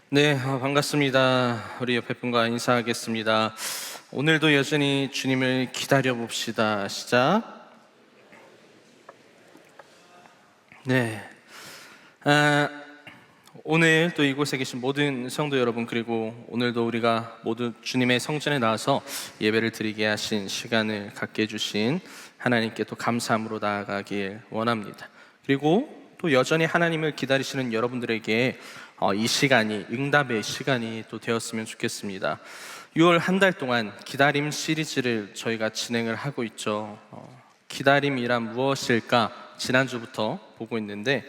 네, 반갑습니다. 우리 옆에 분과 인사하겠습니다. 오늘도 여전히 주님을 기다려 봅시다. 시작. 네. 아, 오늘 또 이곳에 계신 모든 성도 여러분, 그리고 오늘도 우리가 모두 주님의 성전에 나와서 예배를 드리게 하신 시간을 갖게 해주신 하나님께 또 감사함으로 나아가길 원합니다. 그리고 또 여전히 하나님을 기다리시는 여러분들에게 이 시간이 응답의 시간이 또 되었으면 좋겠습니다. 6월 한 달 동안 기다림 시리즈를 저희가 진행을 하고 있죠. 기다림이란 무엇일까? 지난주부터 보고 있는데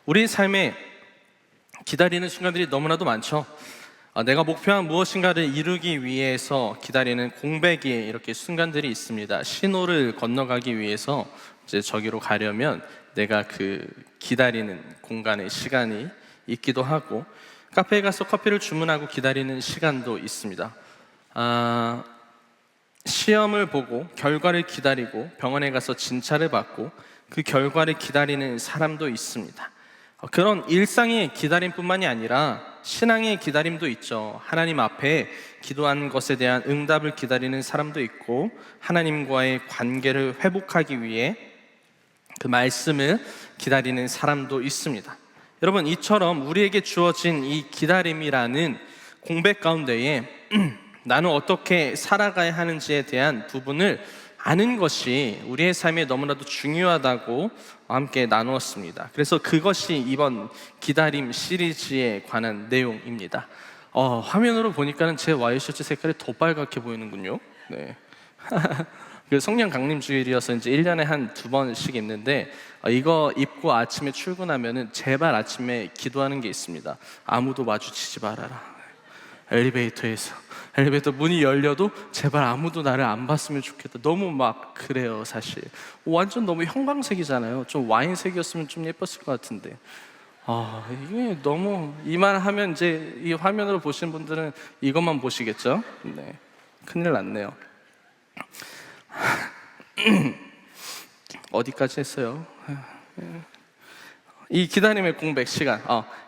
우리 삶에 기다리는 순간들이 너무나도 많죠. 내가 목표한 무엇인가를 이루기 위해서 기다리는 공백이 이렇게 순간들이 있습니다. 신호를 건너가기 위해서 이제 저기로 가려면 내가 그 기다리는 공간의 시간이 있기도 하고, 카페에 가서 커피를 주문하고 기다리는 시간도 있습니다. 시험을 보고 결과를 기다리고 병원에 가서 진찰을 받고 그 결과를 기다리는 사람도 있습니다. 그런 일상의 기다림뿐만이 아니라 신앙의 기다림도 있죠. 하나님 앞에 기도한 것에 대한 응답을 기다리는 사람도 있고, 하나님과의 관계를 회복하기 위해 그 말씀을 기다리는 사람도 있습니다. 여러분, 이처럼 우리에게 주어진 이 기다림이라는 공백 가운데에 나는 어떻게 살아가야 하는지에 대한 부분을 아는 것이 우리의 삶에 너무나도 중요하다고 함께 나누었습니다. 그래서 그것이 이번 기다림 시리즈에 관한 내용입니다. 화면으로 보니까는 제 와이셔츠 색깔이 더 빨갛게 보이는군요. 네. 그 성령 강림 주일이어서 이제 1년에 한 2번씩 있는데, 이거 입고 아침에 출근하면은 제발 아침에 기도하는 게 있습니다. 아무도 마주치지 말아라. 엘리베이터 문이 열려도 제발 아무도 나를 안 봤으면 좋겠다. 너무 막 그래요. 사실 완전 너무 형광색이잖아요. 좀 와인색이었으면 좀 예뻤을 것 같은데, 이게 너무, 이만 하면 이제 이 화면으로 보시는 분들은 이것만 보시겠죠. 네, 큰일 났네요. 어디까지 했어요? 이 기다림의 공백 시간,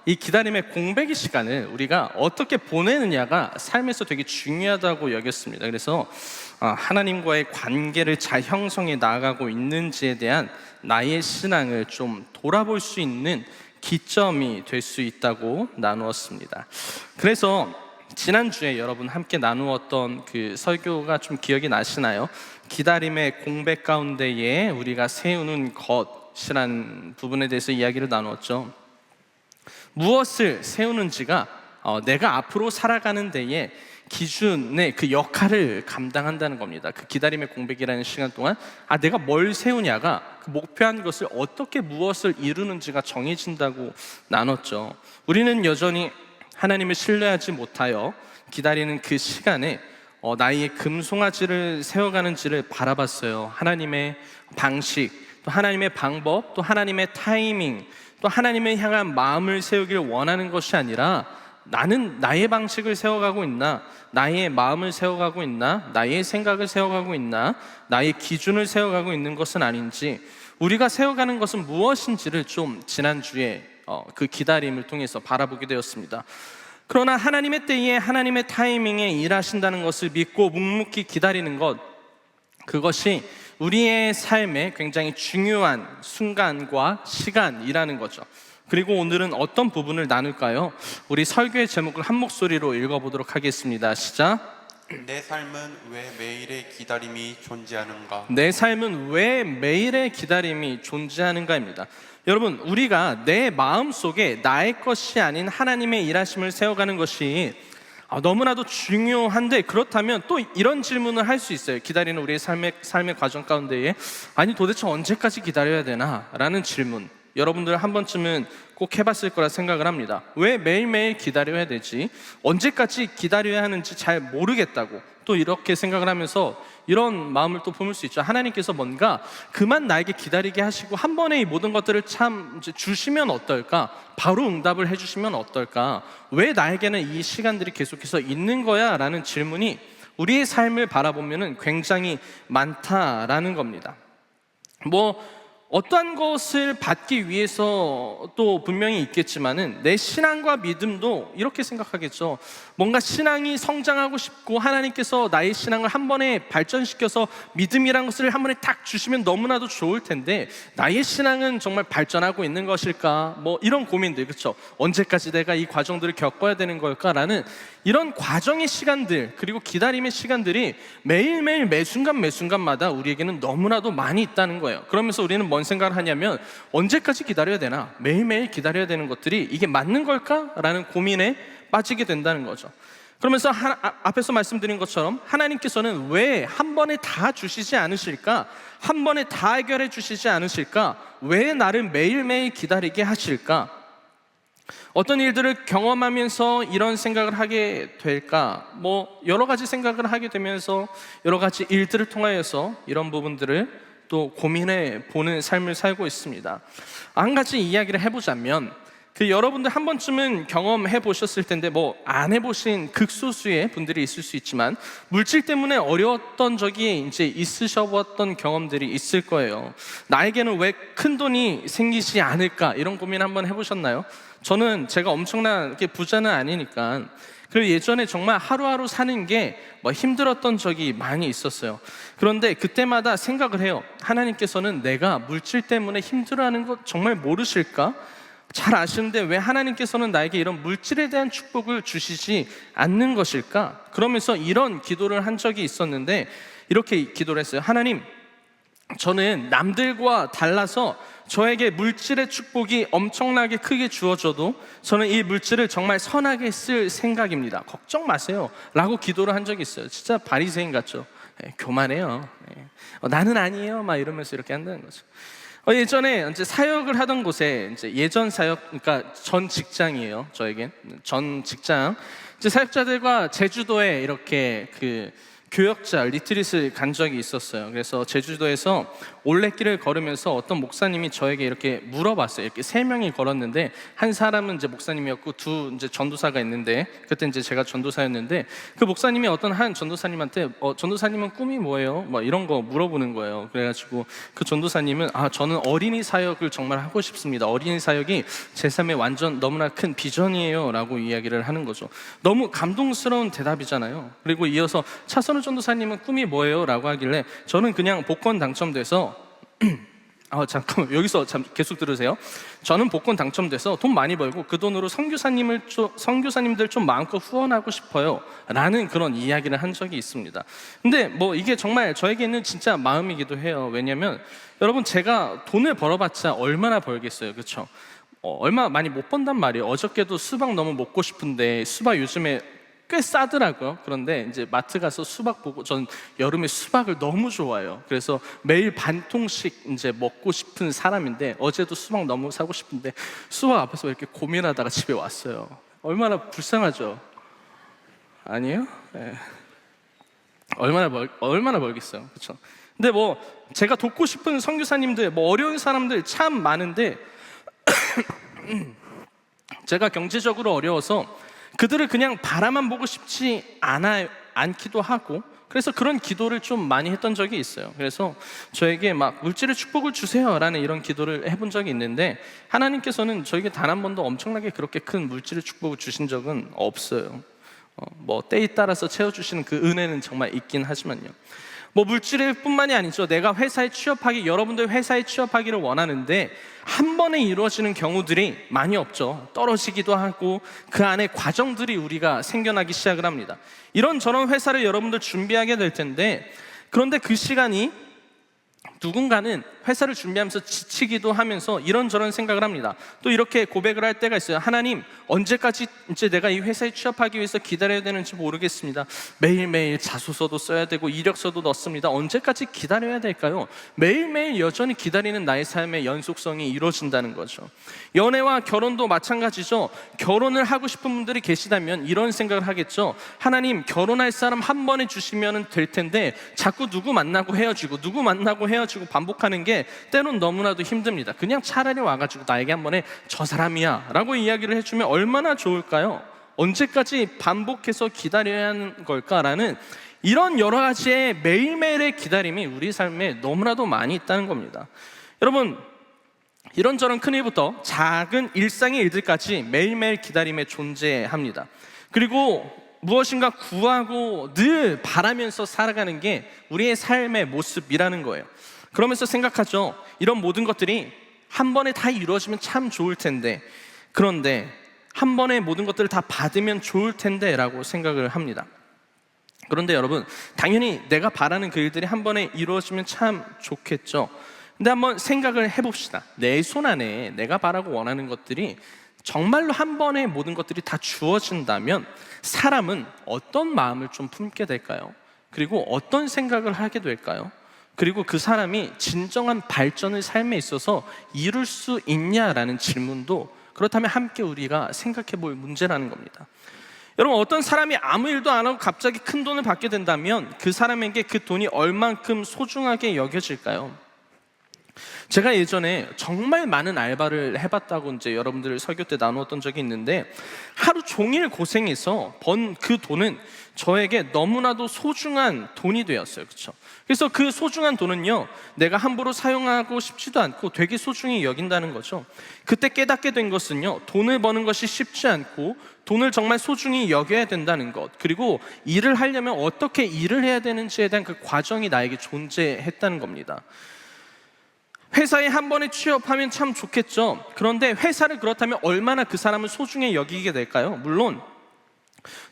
이 기다림의 공백의 시간을 우리가 어떻게 보내느냐가 삶에서 되게 중요하다고 여겼습니다. 그래서 하나님과의 관계를 잘 형성해 나가고 있는지에 대한 나의 신앙을 좀 돌아볼 수 있는 기점이 될 수 있다고 나누었습니다. 그래서 지난주에 여러분 함께 나누었던 그 설교가 좀 기억이 나시나요? 기다림의 공백 가운데에 우리가 세우는 것이라는 부분에 대해서 이야기를 나누었죠. 무엇을 세우는지가 내가 앞으로 살아가는 데에 기준의 그 역할을 감당한다는 겁니다. 그 기다림의 공백이라는 시간 동안 내가 뭘 세우냐가 그 목표한 것을 어떻게 무엇을 이루는지가 정해진다고 나눴죠. 우리는 여전히 하나님을 신뢰하지 못하여 기다리는 그 시간에 나의 금송아지를 세워가는지를 바라봤어요. 하나님의 방식, 또 하나님의 방법, 또 하나님의 타이밍, 또 하나님을 향한 마음을 세우길 원하는 것이 아니라 나는 나의 방식을 세워가고 있나, 나의 마음을 세워가고 있나, 나의 생각을 세워가고 있나, 나의 기준을 세워가고 있는 것은 아닌지, 우리가 세워가는 것은 무엇인지를 좀 지난주에 그 기다림을 통해서 바라보게 되었습니다. 그러나 하나님의 때에 하나님의 타이밍에 일하신다는 것을 믿고 묵묵히 기다리는 것, 그것이 우리의 삶에 굉장히 중요한 순간과 시간이라는 거죠. 그리고 오늘은 어떤 부분을 나눌까요? 우리 설교의 제목을 한 목소리로 읽어보도록 하겠습니다. 시작. 내 삶은 왜 매일의 기다림이 존재하는가? 내 삶은 왜 매일의 기다림이 존재하는가입니다. 여러분, 우리가 내 마음속에 나의 것이 아닌 하나님의 일하심을 세워가는 것이 너무나도 중요한데, 그렇다면 또 이런 질문을 할 수 있어요. 기다리는 우리의 삶의 과정 가운데에 도대체 언제까지 기다려야 되나? 라는 질문, 여러분들 한 번쯤은 꼭 해봤을 거라 생각을 합니다. 왜 매일매일 기다려야 되지? 언제까지 기다려야 하는지 잘 모르겠다고 또 이렇게 생각을 하면서 이런 마음을 또 품을 수 있죠. 하나님께서 뭔가 그만 나에게 기다리게 하시고 한 번에 이 모든 것들을 참 주시면 어떨까? 바로 응답을 해주시면 어떨까? 왜 나에게는 이 시간들이 계속해서 있는 거야? 라는 질문이 우리의 삶을 바라보면 굉장히 많다라는 겁니다. 어떠한 것을 받기 위해서 또 분명히 있겠지만은 내 신앙과 믿음도 이렇게 생각하겠죠. 뭔가 신앙이 성장하고 싶고 하나님께서 나의 신앙을 한 번에 발전시켜서 믿음이란 것을 한 번에 탁 주시면 너무나도 좋을 텐데 나의 신앙은 정말 발전하고 있는 것일까? 뭐 이런 고민들, 그렇죠? 언제까지 내가 이 과정들을 겪어야 되는 걸까라는 이런 과정의 시간들, 그리고 기다림의 시간들이 매일매일 매순간 매순간마다 우리에게는 너무나도 많이 있다는 거예요. 그러면서 우리는 뭔 생각을 하냐면 언제까지 기다려야 되나? 매일매일 기다려야 되는 것들이 이게 맞는 걸까라는 고민에 빠지게 된다는 거죠. 그러면서 앞에서 말씀드린 것처럼 하나님께서는 왜 한 번에 다 주시지 않으실까? 한 번에 다 해결해 주시지 않으실까? 왜 나를 매일매일 기다리게 하실까? 어떤 일들을 경험하면서 이런 생각을 하게 될까? 뭐 여러 가지 생각을 하게 되면서 여러 가지 일들을 통하여서 이런 부분들을 또 고민해 보는 삶을 살고 있습니다. 한 가지 이야기를 해보자면 여러분들 한 번쯤은 경험해 보셨을 텐데 뭐 안 해보신 극소수의 분들이 있을 수 있지만 물질 때문에 어려웠던 적이 이제 있으셔봤던 경험들이 있을 거예요. 나에게는 왜 큰 돈이 생기지 않을까 이런 고민 한번 해보셨나요? 저는 제가 엄청나게 부자는 아니니까 그리고 예전에 정말 하루하루 사는 게 뭐 힘들었던 적이 많이 있었어요. 그런데 그때마다 생각을 해요. 하나님께서는 내가 물질 때문에 힘들어하는 것 정말 모르실까? 잘 아시는데 왜 하나님께서는 나에게 이런 물질에 대한 축복을 주시지 않는 것일까? 그러면서 이런 기도를 한 적이 있었는데 이렇게 기도를 했어요. 하나님, 저는 남들과 달라서 저에게 물질의 축복이 엄청나게 크게 주어져도 저는 이 물질을 정말 선하게 쓸 생각입니다. 걱정 마세요 라고 기도를 한 적이 있어요. 진짜 바리새인 같죠? 교만해요. 나는 아니에요 막 이러면서 이렇게 한다는 거죠. 예전에 이제 사역을 하던 곳에 이제 예전 사역, 그러니까 전 직장이에요. 저에겐 전 직장. 이제 사역자들과 제주도에 이렇게 교역자 리트릿을 간 적이 있었어요. 그래서 제주도에서 올레길을 걸으면서 어떤 목사님이 저에게 이렇게 물어봤어요. 이렇게 3명이 걸었는데 한 사람은 이제 목사님이었고 이제 전도사가 있는데 그때 이제 제가 전도사였는데 그 목사님이 어떤 한 전도사님한테 전도사님은 꿈이 뭐예요? 뭐 이런 거 물어보는 거예요. 그래가지고 그 전도사님은 저는 어린이 사역을 정말 하고 싶습니다. 어린이 사역이 제 삶의 완전 너무나 큰 비전이에요 라고 이야기를 하는 거죠. 너무 감동스러운 대답이잖아요. 그리고 이어서 차선우 전도사님은 꿈이 뭐예요? 라고 하길래 저는 그냥 복권 당첨돼서 잠깐만 여기서 계속 들으세요. 저는 복권 당첨돼서 돈 많이 벌고 그 돈으로 선교사님들 좀 마음껏 후원하고 싶어요 라는 그런 이야기를 한 적이 있습니다. 근데 뭐 이게 정말 저에게는 진짜 마음이기도 해요. 왜냐면 여러분 제가 돈을 벌어봤자 얼마나 벌겠어요, 그렇죠? 얼마 많이 못 번단 말이에요. 어저께도 수박 너무 먹고 싶은데 수박 요즘에 꽤 싸더라고요. 그런데 이제 마트 가서 수박 보고 전 여름에 수박을 너무 좋아해요. 그래서 매일 반 통씩 이제 먹고 싶은 사람인데 어제도 수박 너무 사고 싶은데 수박 앞에서 이렇게 고민하다가 집에 왔어요. 얼마나 불쌍하죠? 아니에요? 네. 얼마나 벌겠어요, 그렇죠? 근데 뭐 제가 돕고 싶은 선교사님들, 뭐 어려운 사람들 참 많은데 제가 경제적으로 어려워서 그들을 그냥 바라만 보고 싶지 않기도 하고 그래서 그런 기도를 좀 많이 했던 적이 있어요. 그래서 저에게 막 물질의 축복을 주세요 라는 이런 기도를 해본 적이 있는데 하나님께서는 저에게 단 한 번도 엄청나게 그렇게 큰 물질의 축복을 주신 적은 없어요. 뭐 때에 따라서 채워주시는 그 은혜는 정말 있긴 하지만요. 뭐 물질일 뿐만이 아니죠. 내가 여러분들 회사에 취업하기를 원하는데 한 번에 이루어지는 경우들이 많이 없죠. 떨어지기도 하고 그 안에 과정들이 우리가 생겨나기 시작을 합니다. 이런저런 회사를 여러분들 준비하게 될 텐데 그런데 그 시간이 누군가는 회사를 준비하면서 지치기도 하면서 이런저런 생각을 합니다. 또 이렇게 고백을 할 때가 있어요. 하나님, 언제까지 이제 내가 이 회사에 취업하기 위해서 기다려야 되는지 모르겠습니다. 매일매일 자소서도 써야 되고 이력서도 넣습니다. 언제까지 기다려야 될까요? 매일매일 여전히 기다리는 나의 삶의 연속성이 이루어진다는 거죠. 연애와 결혼도 마찬가지죠. 결혼을 하고 싶은 분들이 계시다면 이런 생각을 하겠죠. 하나님, 결혼할 사람 한 번에 주시면 될 텐데 자꾸 누구 만나고 헤어지고 반복하는 게 때론 너무나도 힘듭니다. 그냥 차라리 와가지고 나에게 한 번에 저 사람이야 라고 이야기를 해주면 얼마나 좋을까요? 언제까지 반복해서 기다려야 하는 걸까라는 이런 여러 가지의 매일매일의 기다림이 우리 삶에 너무나도 많이 있다는 겁니다. 여러분, 이런저런 큰 일부터 작은 일상의 일들까지 매일매일 기다림에 존재합니다. 그리고 무엇인가 구하고 늘 바라면서 살아가는 게 우리의 삶의 모습이라는 거예요. 그러면서 생각하죠. 이런 모든 것들이 한 번에 다 이루어지면 참 좋을 텐데, 그런데 한 번에 모든 것들을 다 받으면 좋을 텐데 라고 생각을 합니다. 그런데 여러분, 당연히 내가 바라는 그 일들이 한 번에 이루어지면 참 좋겠죠. 근데 한번 생각을 해봅시다. 내 손 안에 내가 바라고 원하는 것들이 정말로 한 번에 모든 것들이 다 주어진다면 사람은 어떤 마음을 좀 품게 될까요? 그리고 어떤 생각을 하게 될까요? 그리고 그 사람이 진정한 발전을 삶에 있어서 이룰 수 있냐라는 질문도 그렇다면 함께 우리가 생각해 볼 문제라는 겁니다. 여러분, 어떤 사람이 아무 일도 안 하고 갑자기 큰 돈을 받게 된다면 그 사람에게 그 돈이 얼만큼 소중하게 여겨질까요? 제가 예전에 정말 많은 알바를 해봤다고 이제 여러분들 설교 때 나누었던 적이 있는데, 하루 종일 고생해서 번 그 돈은 저에게 너무나도 소중한 돈이 되었어요. 그렇죠? 그래서 그 소중한 돈은요, 내가 함부로 사용하고 싶지도 않고 되게 소중히 여긴다는 거죠. 그때 깨닫게 된 것은요, 돈을 버는 것이 쉽지 않고 돈을 정말 소중히 여겨야 된다는 것, 그리고 일을 하려면 어떻게 일을 해야 되는지에 대한 그 과정이 나에게 존재했다는 겁니다. 회사에 한 번에 취업하면 참 좋겠죠. 그런데 회사를 그렇다면 얼마나 그 사람을 소중히 여기게 될까요? 물론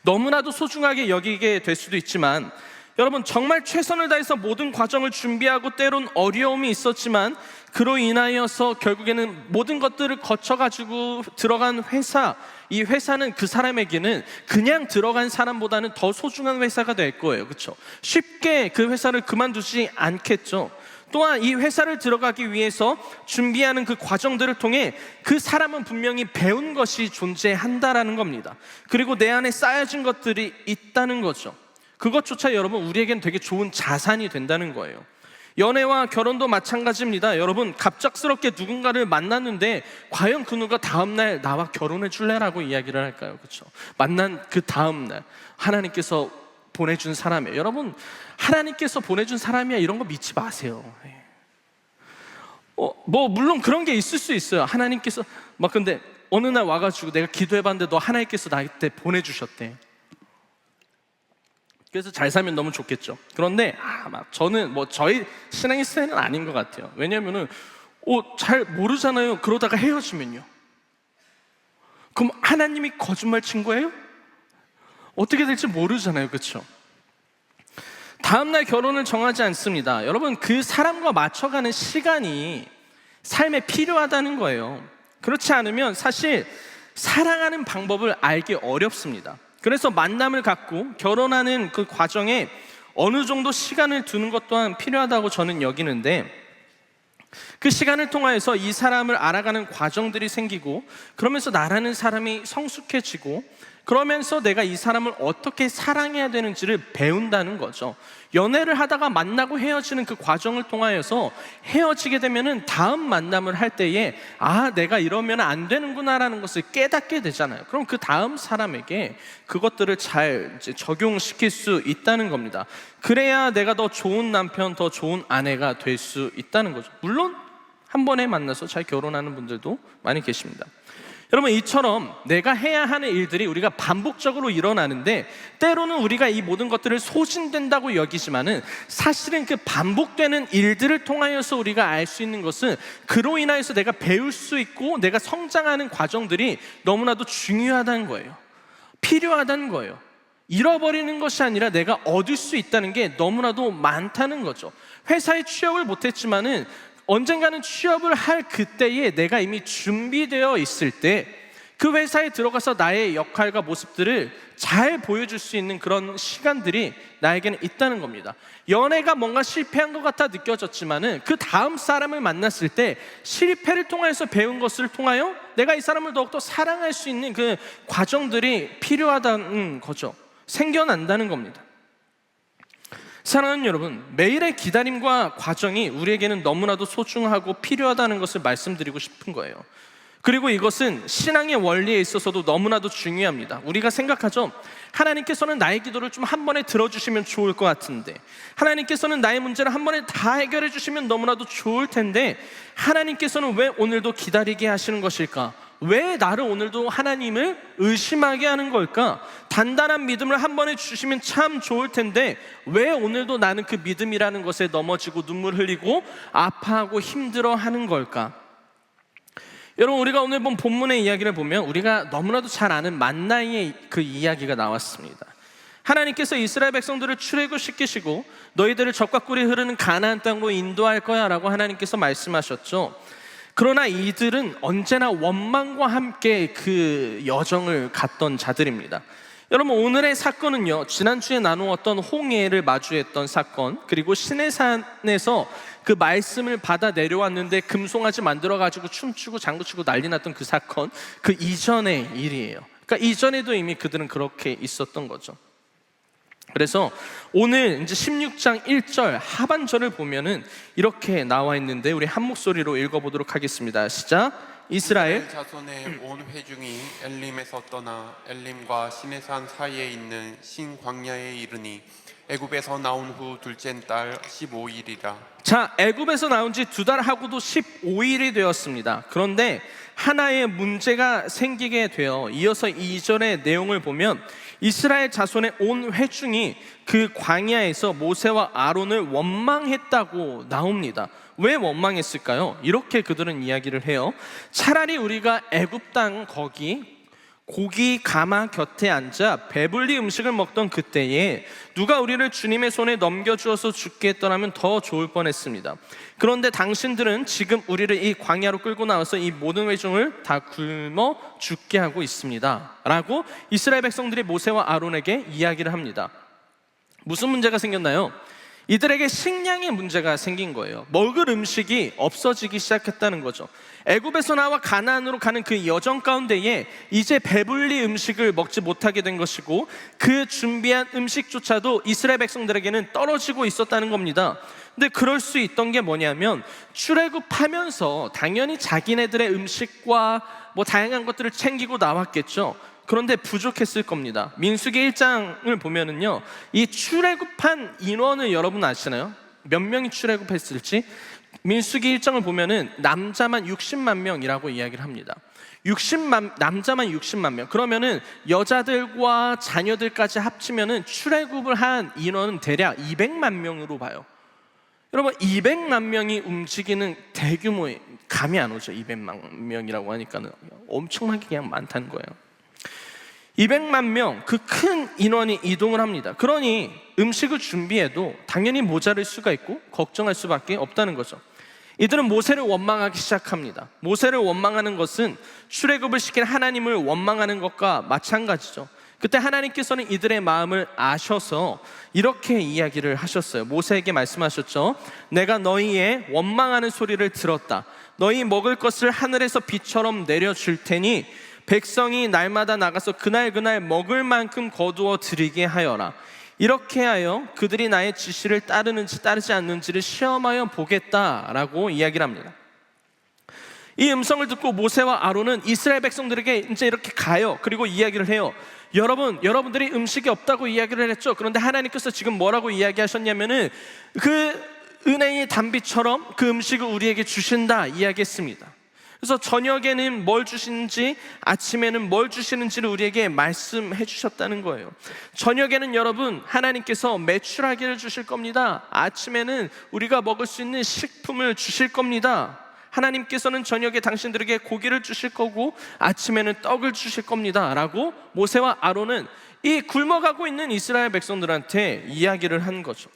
너무나도 소중하게 여기게 될 수도 있지만, 여러분, 정말 최선을 다해서 모든 과정을 준비하고 때론 어려움이 있었지만 그로 인하여서 결국에는 모든 것들을 거쳐가지고 들어간 회사, 이 회사는 그 사람에게는 그냥 들어간 사람보다는 더 소중한 회사가 될 거예요. 그렇죠? 쉽게 그 회사를 그만두지 않겠죠. 또한 이 회사를 들어가기 위해서 준비하는 그 과정들을 통해 그 사람은 분명히 배운 것이 존재한다라는 겁니다. 그리고 내 안에 쌓여진 것들이 있다는 거죠. 그것조차 여러분, 우리에겐 되게 좋은 자산이 된다는 거예요. 연애와 결혼도 마찬가지입니다. 여러분, 갑작스럽게 누군가를 만났는데 과연 그 누가 다음날 나와 결혼해 줄래라고 이야기를 할까요? 그렇죠? 만난 그 다음날 하나님께서 보내준 사람이에요. 여러분, 하나님께서 보내준 사람이야 이런 거 믿지 마세요. 뭐 물론 그런 게 있을 수 있어요. 하나님께서 막, 근데 어느 날 와가지고 내가 기도해봤는데 너 하나님께서 나한테 보내주셨대. 그래서 잘 살면 너무 좋겠죠. 그런데 막 저는 뭐 저희 신앙의 스타일은 아닌 것 같아요. 왜냐면은 잘 모르잖아요. 그러다가 헤어지면요. 그럼 하나님이 거짓말 친 거예요? 어떻게 될지 모르잖아요. 그렇죠? 다음날 결혼을 정하지 않습니다. 여러분, 그 사람과 맞춰가는 시간이 삶에 필요하다는 거예요. 그렇지 않으면 사실 사랑하는 방법을 알기 어렵습니다. 그래서 만남을 갖고 결혼하는 그 과정에 어느 정도 시간을 두는 것 또한 필요하다고 저는 여기는데, 그 시간을 통하여서 이 사람을 알아가는 과정들이 생기고, 그러면서 나라는 사람이 성숙해지고, 그러면서 내가 이 사람을 어떻게 사랑해야 되는지를 배운다는 거죠. 연애를 하다가 만나고 헤어지는 그 과정을 통하여서 헤어지게 되면은 다음 만남을 할 때에 내가 이러면 안 되는구나라는 것을 깨닫게 되잖아요. 그럼 그 다음 사람에게 그것들을 잘 이제 적용시킬 수 있다는 겁니다. 그래야 내가 더 좋은 남편, 더 좋은 아내가 될 수 있다는 거죠. 물론 한 번에 만나서 잘 결혼하는 분들도 많이 계십니다. 여러분, 이처럼 내가 해야 하는 일들이 우리가 반복적으로 일어나는데, 때로는 우리가 이 모든 것들을 소진된다고 여기지만은 사실은 그 반복되는 일들을 통하여서 우리가 알 수 있는 것은 그로 인하여서 내가 배울 수 있고 내가 성장하는 과정들이 너무나도 중요하다는 거예요. 필요하다는 거예요. 잃어버리는 것이 아니라 내가 얻을 수 있다는 게 너무나도 많다는 거죠. 회사에 취업을 못했지만은 언젠가는 취업을 할 그때에 내가 이미 준비되어 있을 때 그 회사에 들어가서 나의 역할과 모습들을 잘 보여줄 수 있는 그런 시간들이 나에게는 있다는 겁니다. 연애가 뭔가 실패한 것 같아 느껴졌지만은 그 다음 사람을 만났을 때 실패를 통해서 배운 것을 통하여 내가 이 사람을 더욱더 사랑할 수 있는 그 과정들이 필요하다는 거죠. 생겨난다는 겁니다. 사랑하는 여러분, 매일의 기다림과 과정이 우리에게는 너무나도 소중하고 필요하다는 것을 말씀드리고 싶은 거예요. 그리고 이것은 신앙의 원리에 있어서도 너무나도 중요합니다. 우리가 생각하죠. 하나님께서는 나의 기도를 좀 한 번에 들어주시면 좋을 것 같은데, 하나님께서는 나의 문제를 한 번에 다 해결해 주시면 너무나도 좋을 텐데, 하나님께서는 왜 오늘도 기다리게 하시는 것일까? 왜 나를 오늘도 하나님을 의심하게 하는 걸까? 단단한 믿음을 한 번에 주시면 참 좋을 텐데 왜 오늘도 나는 그 믿음이라는 것에 넘어지고 눈물 흘리고 아파하고 힘들어하는 걸까? 여러분, 우리가 오늘 본 본문의 이야기를 보면 우리가 너무나도 잘 아는 만나의 그 이야기가 나왔습니다. 하나님께서 이스라엘 백성들을 출애굽시키시고 너희들을 적과 꿀이 흐르는 가나안 땅으로 인도할 거야 라고 하나님께서 말씀하셨죠. 그러나 이들은 언제나 원망과 함께 그 여정을 갔던 자들입니다. 여러분, 오늘의 사건은요, 지난주에 나누었던 홍해를 마주했던 사건, 그리고 시내산에서 그 말씀을 받아 내려왔는데 금송아지 만들어가지고 춤추고 장구치고 난리 났던 그 사건, 그 이전의 일이에요. 그러니까 이전에도 이미 그들은 그렇게 있었던 거죠. 그래서 오늘 이제 16장 1절 하반절을 보면은 이렇게 나와 있는데 우리 한 목소리로 읽어보도록 하겠습니다. 시작. 이스라엘 자손의 온 회중이 엘림에서 떠나 엘림과 시내산 사이에 있는 신광야에 이르니 애굽에서 나온 후 둘째 달 15일이라. 자, 애굽에서 나온 지 2달 하고도 15일이 되었습니다. 그런데 하나의 문제가 생기게 되어 이어서 2절의 내용을 보면 이스라엘 자손의 온 회중이 그 광야에서 모세와 아론을 원망했다고 나옵니다. 왜 원망했을까요? 이렇게 그들은 이야기를 해요. 차라리 우리가 애굽 땅 거기 고기 가마 곁에 앉아 배불리 음식을 먹던 그때에 누가 우리를 주님의 손에 넘겨주어서 죽게 했더라면 더 좋을 뻔했습니다. 그런데 당신들은 지금 우리를 이 광야로 끌고 나와서 이 모든 회중을 다 굶어 죽게 하고 있습니다 라고 이스라엘 백성들이 모세와 아론에게 이야기를 합니다. 무슨 문제가 생겼나요? 이들에게 식량의 문제가 생긴 거예요. 먹을 음식이 없어지기 시작했다는 거죠. 애굽에서 나와 가나안으로 가는 그 여정 가운데에 이제 배불리 음식을 먹지 못하게 된 것이고 그 준비한 음식조차도 이스라엘 백성들에게는 떨어지고 있었다는 겁니다. 근데 그럴 수 있던 게 뭐냐면 출애굽하면서 당연히 자기네들의 음식과 뭐 다양한 것들을 챙기고 나왔겠죠. 그런데 부족했을 겁니다. 민수기 1장을 보면은요, 이 출애굽한 인원을 여러분 아시나요? 몇 명이 출애굽했을지? 민수기 1장을 보면은 남자만 60만 명이라고 이야기를 합니다. 남자만 60만 명. 그러면은 여자들과 자녀들까지 합치면은 출애굽을 한 인원은 대략 200만 명으로 봐요. 여러분, 200만 명이 움직이는 대규모의, 감이 안 오죠. 200만 명이라고 하니까는 엄청나게 그냥 많다는 거예요. 200만 명, 그 큰 인원이 이동을 합니다. 그러니 음식을 준비해도 당연히 모자랄 수가 있고 걱정할 수밖에 없다는 거죠. 이들은 모세를 원망하기 시작합니다. 모세를 원망하는 것은 출애굽을 시킨 하나님을 원망하는 것과 마찬가지죠. 그때 하나님께서는 이들의 마음을 아셔서 이렇게 이야기를 하셨어요. 모세에게 말씀하셨죠. 내가 너희의 원망하는 소리를 들었다. 너희 먹을 것을 하늘에서 비처럼 내려줄 테니 백성이 날마다 나가서 그날 먹을 만큼 거두어 드리게 하여라. 이렇게 하여 그들이 나의 지시를 따르는지 따르지 않는지를 시험하여 보겠다라고 이야기를 합니다. 이 음성을 듣고 모세와 아론은 이스라엘 백성들에게 이제 이렇게 가요. 그리고 이야기를 해요. 여러분들이 음식이 없다고 이야기를 했죠. 그런데 하나님께서 지금 뭐라고 이야기하셨냐면은 그 은혜의 단비처럼 그 음식을 우리에게 주신다 이야기했습니다. 그래서 저녁에는 뭘 주시는지 아침에는 뭘 주시는지를 우리에게 말씀해 주셨다는 거예요. 저녁에는 여러분 하나님께서 메추라기를 주실 겁니다. 아침에는 우리가 먹을 수 있는 식품을 주실 겁니다. 하나님께서는 저녁에 당신들에게 고기를 주실 거고 아침에는 떡을 주실 겁니다 라고 모세와 아론은 이 굶어가고 있는 이스라엘 백성들한테 이야기를 한 거죠.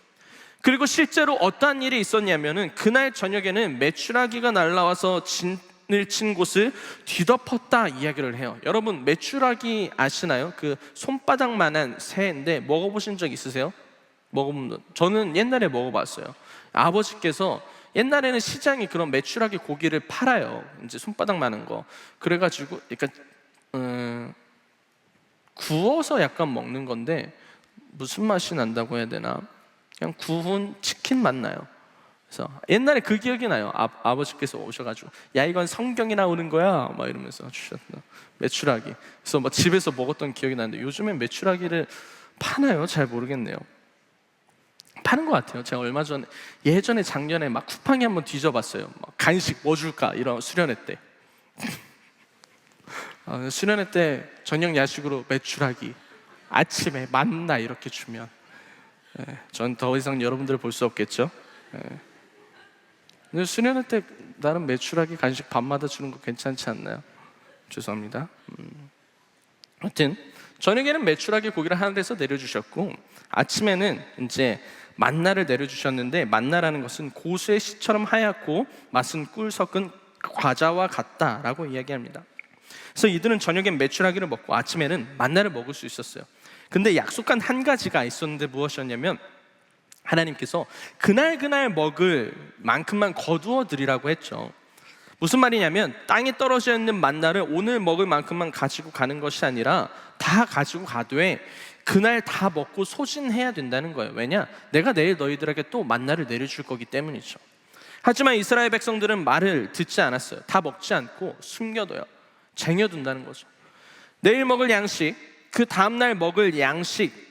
그리고 실제로 어떠한 일이 있었냐면은 그날 저녁에는 메추라기가 날라와서 진을 친 곳을 뒤덮었다 이야기를 해요. 여러분 메추라기 아시나요? 그 손바닥만한 새인데 먹어보신 적 있으세요? 저는 옛날에 먹어봤어요. 아버지께서 옛날에는 시장에 그런 메추라기 고기를 팔아요. 이제 손바닥만한 거. 그래가지고 약간 구워서 약간 먹는 건데 무슨 맛이 난다고 해야 되나? 그냥 구운 치킨 맛 나요. 그래서 옛날에 그 기억이 나요. 아버지께서 오셔가지고 야 이건 성경에 나오는 거야 막 이러면서 주셨던 메추라기. 그래서 뭐 집에서 먹었던 기억이 나는데 요즘엔 메추라기를 파나요? 잘 모르겠네요. 파는 것 같아요. 제가 얼마 전에 예전에 작년에 막 쿠팡이 한번 뒤져봤어요. 막 간식 뭐 줄까 이런 수련회 때. 수련회 때 저녁 야식으로 메추라기, 아침에 만나 이렇게 주면 전 더 이상 여러분들을 볼 수 없겠죠. 근데 수련회 때 나름 메추라기 간식 밤마다 주는 거 괜찮지 않나요? 죄송합니다. 하여튼 저녁에는 메추라기 고기를 하늘에서 내려주셨고 아침에는 이제 만나를 내려주셨는데 만나라는 것은 고수의 씨처럼 하얗고 맛은 꿀 섞은 과자와 같다라고 이야기합니다. 그래서 이들은 저녁엔 메추라기를 먹고 아침에는 만나를 먹을 수 있었어요. 근데 약속한 한 가지가 있었는데 무엇이었냐면 하나님께서 그날 먹을 만큼만 거두어 드리라고 했죠. 무슨 말이냐면 땅에 떨어져 있는 만나를 오늘 먹을 만큼만 가지고 가는 것이 아니라 다 가지고 가되 그날 다 먹고 소진해야 된다는 거예요. 왜냐? 내가 내일 너희들에게 또 만나를 내려줄 거기 때문이죠. 하지만 이스라엘 백성들은 말을 듣지 않았어요. 다 먹지 않고 숨겨둬요. 쟁여둔다는 거죠. 내일 먹을 양식, 그 다음날 먹을 양식,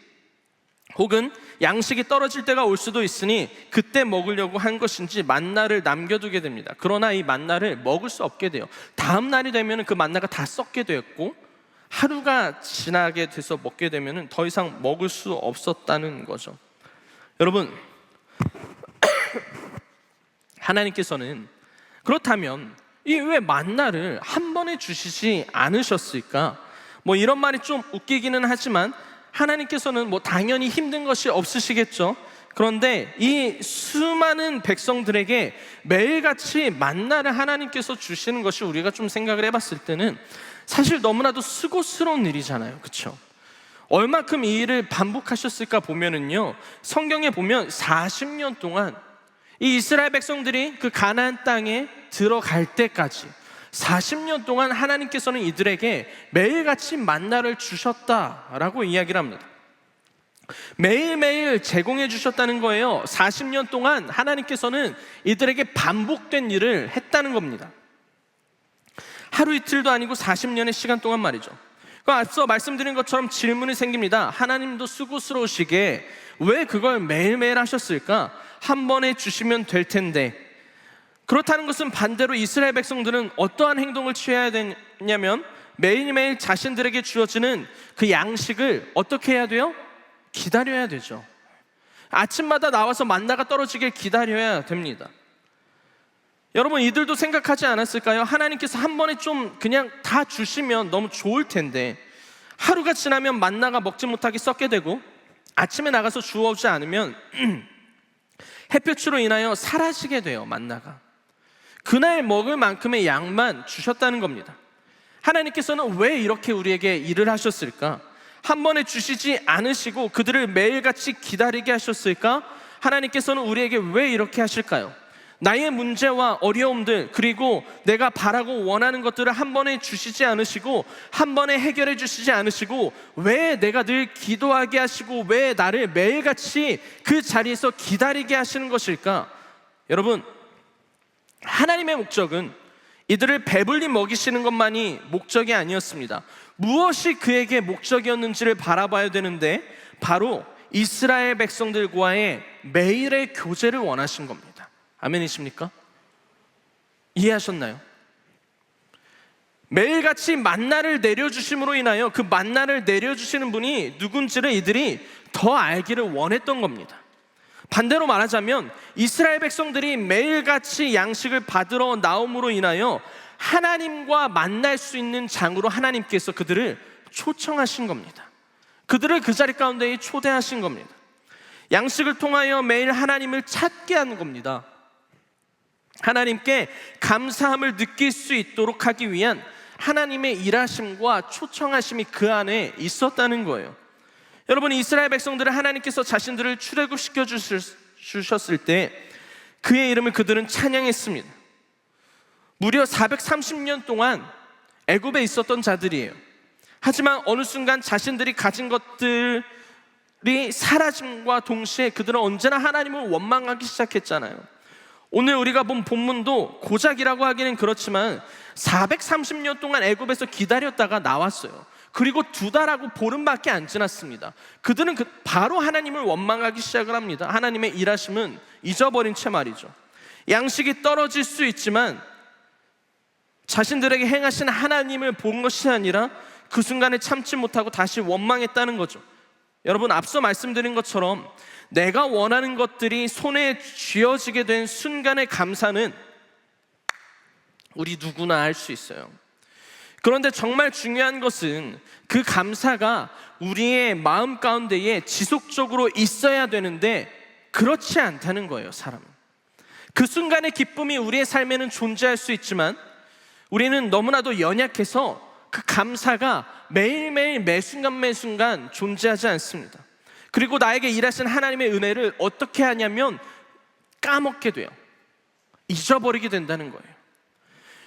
혹은 양식이 떨어질 때가 올 수도 있으니 그때 먹으려고 한 것인지 만나를 남겨두게 됩니다. 그러나 이 만나를 먹을 수 없게 돼요. 다음 날이 되면 그 만나가 다 썩게 되었고 하루가 지나게 돼서 먹게 되면 더 이상 먹을 수 없었다는 거죠. 여러분, 하나님께서는 그렇다면 이 왜 만나를 한 번에 주시지 않으셨을까? 뭐 이런 말이 좀 웃기기는 하지만 하나님께서는 뭐 당연히 힘든 것이 없으시겠죠. 그런데 이 수많은 백성들에게 매일같이 만나를 하나님께서 주시는 것이 우리가 좀 생각을 해봤을 때는 사실 너무나도 수고스러운 일이잖아요. 그렇죠? 얼마큼 이 일을 반복하셨을까 보면은요, 성경에 보면 40년 동안 이 이스라엘 백성들이 그 가나안 땅에 들어갈 때까지 40년 동안 하나님께서는 이들에게 매일같이 만나를 주셨다라고 이야기를 합니다. 매일매일 제공해 주셨다는 거예요. 40년 동안 하나님께서는 이들에게 반복된 일을 했다는 겁니다. 하루 이틀도 아니고 40년의 시간 동안 말이죠. 앞서 말씀드린 것처럼 질문이 생깁니다. 하나님도 수고스러우시게 왜 그걸 매일매일 하셨을까? 한 번에 주시면 될 텐데. 그렇다는 것은 반대로 이스라엘 백성들은 어떠한 행동을 취해야 되냐면 매일매일 자신들에게 주어지는 그 양식을 어떻게 해야 돼요? 기다려야 되죠. 아침마다 나와서 만나가 떨어지길 기다려야 됩니다. 여러분, 이들도 생각하지 않았을까요? 하나님께서 한 번에 좀 그냥 다 주시면 너무 좋을 텐데 하루가 지나면 만나가 먹지 못하게 썩게 되고 아침에 나가서 주워오지 않으면 햇볕으로 인하여 사라지게 돼요. 만나가 그날 먹을 만큼의 양만 주셨다는 겁니다. 하나님께서는 왜 이렇게 우리에게 일을 하셨을까? 한 번에 주시지 않으시고 그들을 매일같이 기다리게 하셨을까? 하나님께서는 우리에게 왜 이렇게 하실까요? 나의 문제와 어려움들, 그리고 내가 바라고 원하는 것들을 한 번에 주시지 않으시고 한 번에 해결해 주시지 않으시고 왜 내가 늘 기도하게 하시고 왜 나를 매일같이 그 자리에서 기다리게 하시는 것일까? 여러분, 하나님의 목적은 이들을 배불리 먹이시는 것만이 목적이 아니었습니다. 무엇이 그에게 목적이었는지를 바라봐야 되는데 바로 이스라엘 백성들과의 매일의 교제를 원하신 겁니다. 아멘이십니까? 이해하셨나요? 매일같이 만나를 내려주심으로 인하여 그 만나를 내려주시는 분이 누군지를 이들이 더 알기를 원했던 겁니다. 반대로 말하자면 이스라엘 백성들이 매일같이 양식을 받으러 나옴으로 인하여 하나님과 만날 수 있는 장으로 하나님께서 그들을 초청하신 겁니다. 그들을 그 자리 가운데 초대하신 겁니다. 양식을 통하여 매일 하나님을 찾게 하는 겁니다. 하나님께 감사함을 느낄 수 있도록 하기 위한 하나님의 일하심과 초청하심이 그 안에 있었다는 거예요. 여러분, 이스라엘 백성들을 하나님께서 자신들을 출애굽시켜 주셨을 때 그의 이름을 그들은 찬양했습니다. 무려 430년 동안 애굽에 있었던 자들이에요. 하지만 어느 순간 자신들이 가진 것들이 사라짐과 동시에 그들은 언제나 하나님을 원망하기 시작했잖아요. 오늘 우리가 본 본문도 고작이라고 하기는 그렇지만 430년 동안 애굽에서 기다렸다가 나왔어요. 그리고 2달하고 보름밖에 안 지났습니다. 그들은 바로 하나님을 원망하기 시작을 합니다. 하나님의 일하심은 잊어버린 채 말이죠. 양식이 떨어질 수 있지만 자신들에게 행하신 하나님을 본 것이 아니라 그 순간에 참지 못하고 다시 원망했다는 거죠. 여러분, 앞서 말씀드린 것처럼 내가 원하는 것들이 손에 쥐어지게 된 순간의 감사는 우리 누구나 알 수 있어요. 그런데 정말 중요한 것은 그 감사가 우리의 마음 가운데에 지속적으로 있어야 되는데 그렇지 않다는 거예요. 사람은 그 순간의 기쁨이 우리의 삶에는 존재할 수 있지만 우리는 너무나도 연약해서 그 감사가 매일매일 매순간 매순간 존재하지 않습니다. 그리고 나에게 일하신 하나님의 은혜를 어떻게 하냐면 까먹게 돼요. 잊어버리게 된다는 거예요.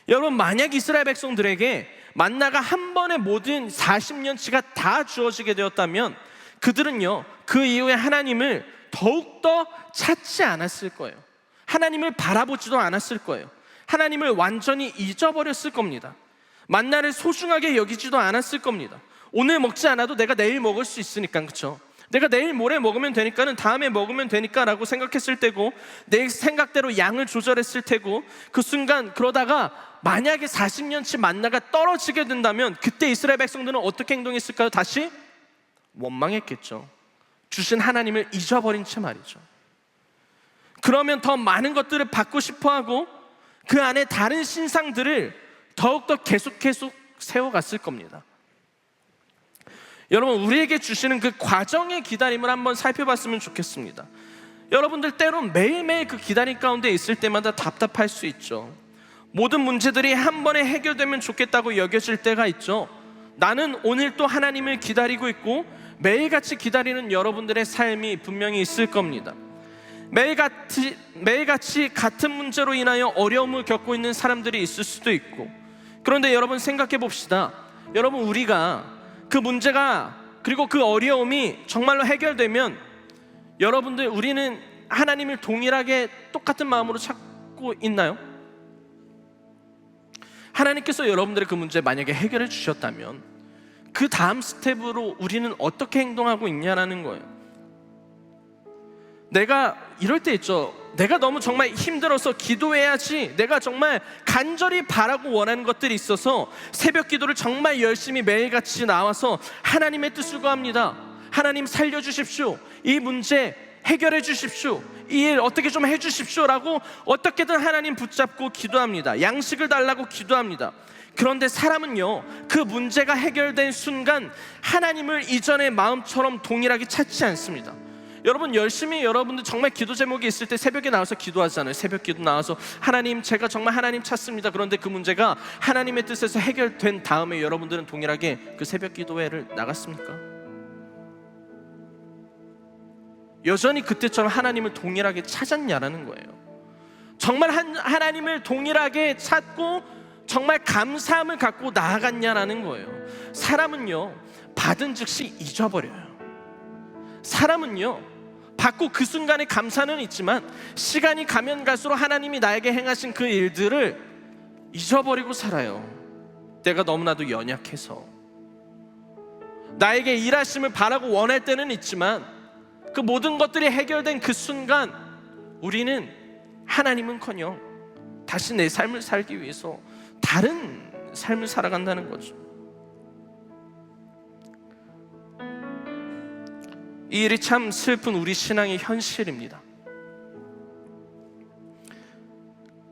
여러분, 만약 이스라엘 백성들에게 만나가 한 번에 모든 40년치가 다 주어지게 되었다면 그들은요, 그 이후에 하나님을 더욱더 찾지 않았을 거예요. 하나님을 바라보지도 않았을 거예요. 하나님을 완전히 잊어버렸을 겁니다. 만나를 소중하게 여기지도 않았을 겁니다. 오늘 먹지 않아도 내가 내일 먹을 수 있으니까, 그렇죠? 내가 내일 모레 먹으면 되니까는 다음에 먹으면 되니까 라고 생각했을 때고, 내 생각대로 양을 조절했을 테고, 그 순간 그러다가 만약에 40년치 만나가 떨어지게 된다면 그때 이스라엘 백성들은 어떻게 행동했을까요? 다시 원망했겠죠. 주신 하나님을 잊어버린 채 말이죠. 그러면 더 많은 것들을 받고 싶어하고 그 안에 다른 신상들을 더욱더 계속 세워갔을 겁니다. 여러분, 우리에게 주시는 그 과정의 기다림을 한번 살펴봤으면 좋겠습니다. 여러분들 때론 매일매일 그 기다림 가운데 있을 때마다 답답할 수 있죠. 모든 문제들이 한 번에 해결되면 좋겠다고 여겨질 때가 있죠. 나는 오늘 또 하나님을 기다리고 있고 매일같이 기다리는 여러분들의 삶이 분명히 있을 겁니다. 매일같이 같은 문제로 인하여 어려움을 겪고 있는 사람들이 있을 수도 있고, 그런데 여러분 생각해 봅시다. 여러분, 우리가 그 문제가 그리고 그 어려움이 정말로 해결되면 여러분들, 우리는 하나님을 동일하게 똑같은 마음으로 찾고 있나요? 하나님께서 여러분들의 그 문제 만약에 해결해 주셨다면 그 다음 스텝으로 우리는 어떻게 행동하고 있냐라는 거예요. 내가 이럴 때 있죠. 내가 너무 정말 힘들어서 기도해야지, 내가 정말 간절히 바라고 원하는 것들이 있어서 새벽 기도를 정말 열심히 매일같이 나와서 하나님의 뜻을 구합니다. 하나님 살려주십시오, 이 문제 해결해 주십시오, 이 일 어떻게 좀 해주십시오 라고 어떻게든 하나님 붙잡고 기도합니다. 양식을 달라고 기도합니다. 그런데 사람은요, 그 문제가 해결된 순간 하나님을 이전의 마음처럼 동일하게 찾지 않습니다. 여러분, 열심히 여러분들 정말 기도 제목이 있을 때 새벽에 나와서 기도하잖아요. 새벽 기도 나와서 하나님, 제가 정말 하나님 찾습니다. 그런데 그 문제가 하나님의 뜻에서 해결된 다음에 여러분들은 동일하게 그 새벽 기도회를 나갔습니까? 여전히 그때처럼 하나님을 동일하게 찾았냐라는 거예요. 정말 하나님을 동일하게 찾고 정말 감사함을 갖고 나아갔냐라는 거예요. 사람은요, 받은 즉시 잊어버려요. 사람은요, 받고 그 순간에 감사는 있지만 시간이 가면 갈수록 하나님이 나에게 행하신 그 일들을 잊어버리고 살아요. 내가 너무나도 연약해서. 나에게 일하심을 바라고 원할 때는 있지만 그 모든 것들이 해결된 그 순간 우리는 하나님은커녕 다시 내 삶을 살기 위해서 다른 삶을 살아간다는 거죠. 이 일이 참 슬픈 우리 신앙의 현실입니다.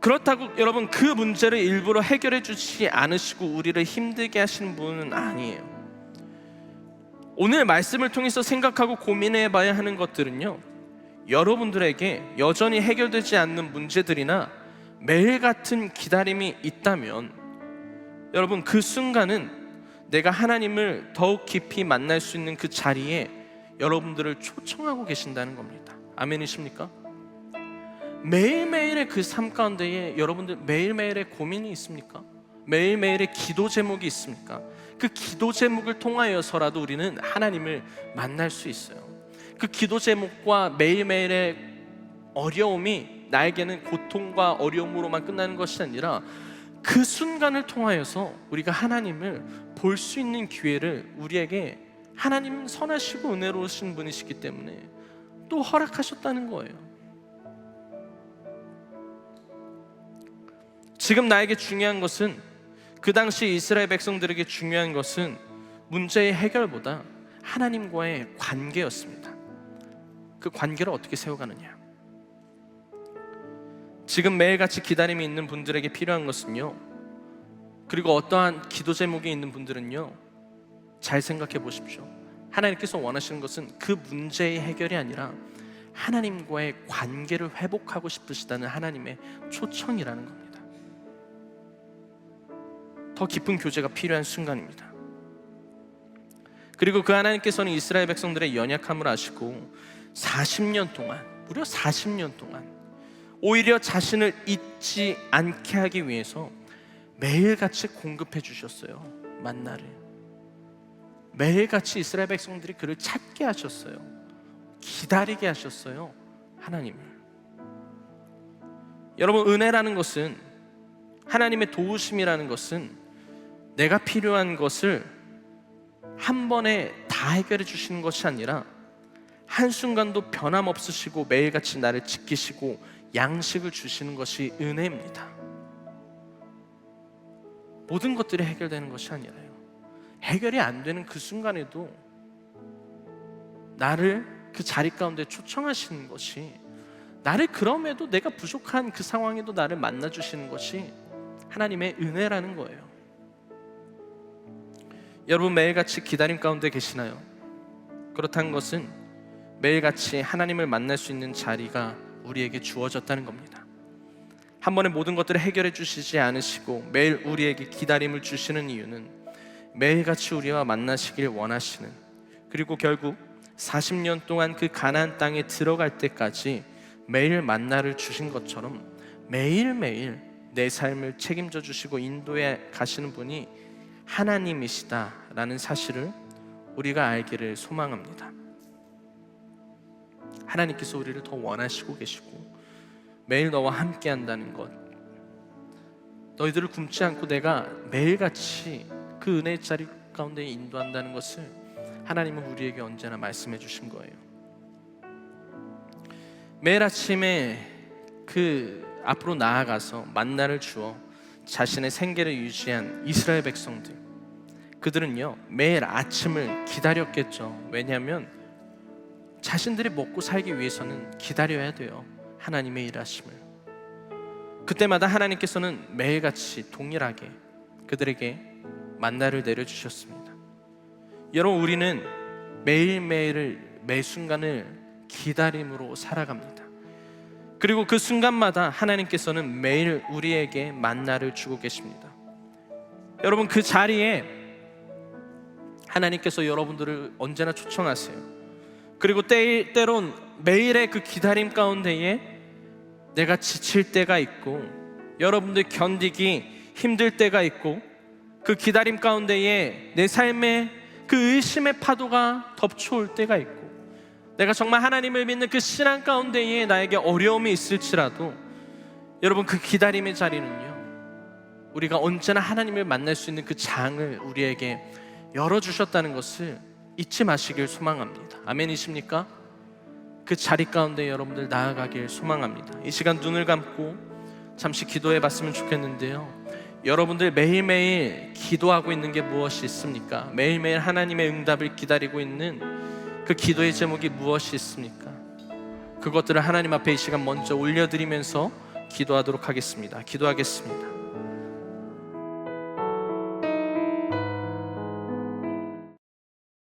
그렇다고 여러분, 그 문제를 일부러 해결해 주시지 않으시고 우리를 힘들게 하시는 분은 아니에요. 오늘 말씀을 통해서 생각하고 고민해 봐야 하는 것들은요, 여러분들에게 여전히 해결되지 않는 문제들이나 매일 같은 기다림이 있다면 여러분, 그 순간은 내가 하나님을 더욱 깊이 만날 수 있는 그 자리에 여러분들을 초청하고 계신다는 겁니다. 아멘이십니까? 매일매일의 그 삶 가운데에 여러분들 매일매일의 고민이 있습니까? 매일매일의 기도 제목이 있습니까? 그 기도 제목을 통하여서라도 우리는 하나님을 만날 수 있어요. 그 기도 제목과 매일매일의 어려움이 나에게는 고통과 어려움으로만 끝나는 것이 아니라 그 순간을 통하여서 우리가 하나님을 볼 수 있는 기회를 우리에게 하나님은 선하시고 은혜로우신 분이시기 때문에 또 허락하셨다는 거예요. 지금 나에게 중요한 것은, 그 당시 이스라엘 백성들에게 중요한 것은 문제의 해결보다 하나님과의 관계였습니다. 그 관계를 어떻게 세워가느냐. 지금 매일같이 기다림이 있는 분들에게 필요한 것은요, 그리고 어떠한 기도 제목이 있는 분들은요, 잘 생각해 보십시오. 하나님께서 원하시는 것은 그 문제의 해결이 아니라 하나님과의 관계를 회복하고 싶으시다는 하나님의 초청이라는 겁니다. 더 깊은 교제가 필요한 순간입니다. 그리고 그 하나님께서는 이스라엘 백성들의 연약함을 아시고 40년 동안, 무려 40년 동안 오히려 자신을 잊지 않게 하기 위해서 매일같이 공급해 주셨어요. 만나를 매일같이 이스라엘 백성들이 그를 찾게 하셨어요. 기다리게 하셨어요. 하나님을. 여러분, 은혜라는 것은, 하나님의 도우심이라는 것은 내가 필요한 것을 한 번에 다 해결해 주시는 것이 아니라 한순간도 변함없으시고 매일같이 나를 지키시고 양식을 주시는 것이 은혜입니다. 모든 것들이 해결되는 것이 아니라요, 해결이 안 되는 그 순간에도 나를 그 자리 가운데 초청하시는 것이, 나를 그럼에도 내가 부족한 그 상황에도 나를 만나주시는 것이 하나님의 은혜라는 거예요. 여러분, 매일같이 기다림 가운데 계시나요? 그렇다는 것은 매일같이 하나님을 만날 수 있는 자리가 우리에게 주어졌다는 겁니다. 한 번에 모든 것들을 해결해 주시지 않으시고 매일 우리에게 기다림을 주시는 이유는 매일같이 우리와 만나시길 원하시는, 그리고 결국 40년 동안 그 가나안 땅에 들어갈 때까지 매일 만나를 주신 것처럼 매일매일 내 삶을 책임져 주시고 인도해 가시는 분이 하나님이시다라는 사실을 우리가 알기를 소망합니다. 하나님께서 우리를 더 원하시고 계시고 매일 너와 함께 한다는 것, 너희들을 굶지 않고 내가 매일같이 그 은혜의 자리 가운데 인도한다는 것을 하나님은 우리에게 언제나 말씀해 주신 거예요. 매일 아침에 그 앞으로 나아가서 만나를 주어 자신의 생계를 유지한 이스라엘 백성들, 그들은요 매일 아침을 기다렸겠죠. 왜냐하면 자신들이 먹고 살기 위해서는 기다려야 돼요, 하나님의 일하심을. 그때마다 하나님께서는 매일같이 동일하게 그들에게 만나를 내려주셨습니다. 여러분, 우리는 매일매일을, 매 순간을 기다림으로 살아갑니다. 그리고 그 순간마다 하나님께서는 매일 우리에게 만나를 주고 계십니다. 여러분, 그 자리에 하나님께서 여러분들을 언제나 초청하세요. 그리고 때론 매일의 그 기다림 가운데에 내가 지칠 때가 있고 여러분들 견디기 힘들 때가 있고, 그 기다림 가운데에 내 삶에 그 의심의 파도가 덮쳐올 때가 있고, 내가 정말 하나님을 믿는 그 신앙 가운데에 나에게 어려움이 있을지라도, 여러분, 그 기다림의 자리는요 우리가 언제나 하나님을 만날 수 있는 그 장을 우리에게 열어주셨다는 것을 잊지 마시길 소망합니다. 아멘이십니까? 그 자리 가운데 여러분들 나아가길 소망합니다. 이 시간 눈을 감고 잠시 기도해 봤으면 좋겠는데요, 여러분들 매일매일 기도하고 있는 게 무엇이 있습니까? 매일매일 하나님의 응답을 기다리고 있는 그 기도의 제목이 무엇이 있습니까? 그것들을 하나님 앞에 이 시간 먼저 올려드리면서 기도하도록 하겠습니다. 기도하겠습니다.